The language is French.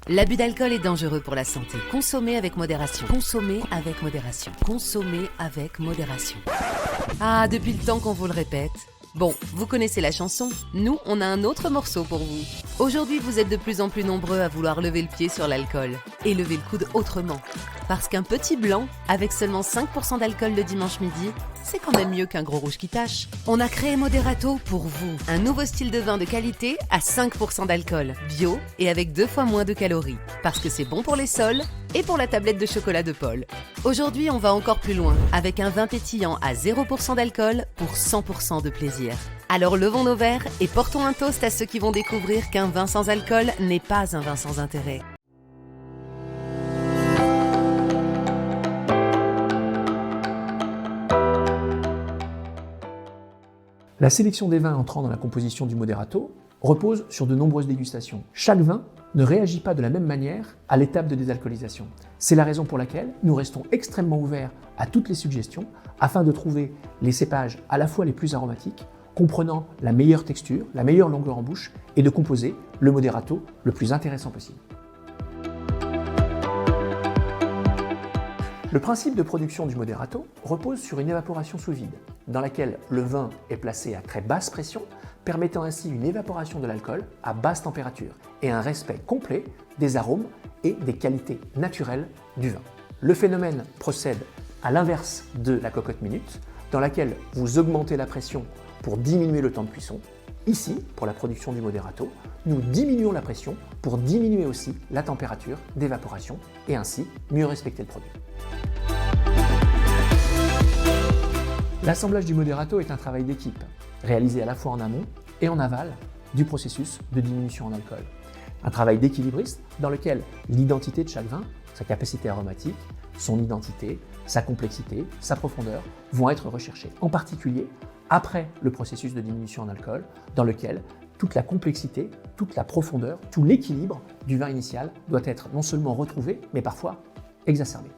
L'abus d'alcool est dangereux pour la santé. Consommez avec modération. Consommez avec modération. Consommez avec modération. Ah, depuis le temps qu'on vous le répète. Bon, vous connaissez la chanson. Nous, on a un autre morceau pour vous. Aujourd'hui, vous êtes de plus en plus nombreux à vouloir lever le pied sur l'alcool. Et lever le coude autrement. Parce qu'un petit blanc, avec seulement 5% d'alcool le dimanche midi, c'est quand même mieux qu'un gros rouge qui tâche. On a créé Moderato pour vous. Un nouveau style de vin de qualité à 5% d'alcool, bio et avec 2 fois moins de calories. Parce que c'est bon pour les sols et pour la tablette de chocolat de Paul. Aujourd'hui, on va encore plus loin, avec un vin pétillant à 0% d'alcool pour 100% de plaisir. Alors levons nos verres et portons un toast à ceux qui vont découvrir qu'un vin sans alcool n'est pas un vin sans intérêt. La sélection des vins entrant dans la composition du Moderato repose sur de nombreuses dégustations. Chaque vin ne réagit pas de la même manière à l'étape de désalcoolisation. C'est la raison pour laquelle nous restons extrêmement ouverts à toutes les suggestions afin de trouver les cépages à la fois les plus aromatiques, comprenant la meilleure texture, la meilleure longueur en bouche et de composer le Moderato le plus intéressant possible. Le principe de production du Moderato repose sur une évaporation sous vide, dans laquelle le vin est placé à très basse pression, permettant ainsi une évaporation de l'alcool à basse température et un respect complet des arômes et des qualités naturelles du vin. Le phénomène procède à l'inverse de la cocotte minute, dans laquelle vous augmentez la pression pour diminuer le temps de cuisson. Ici, pour la production du Moderato, nous diminuons la pression pour diminuer aussi la température d'évaporation et ainsi mieux respecter le produit. L'assemblage du Moderato est un travail d'équipe, réalisé à la fois en amont et en aval du processus de diminution en alcool. Un travail d'équilibriste dans lequel l'identité de chaque vin, sa capacité aromatique, son identité, sa complexité, sa profondeur vont être recherchées, en particulier après le processus de diminution en alcool, dans lequel toute la complexité, toute la profondeur, tout l'équilibre du vin initial doit être non seulement retrouvé, mais parfois exacerbé.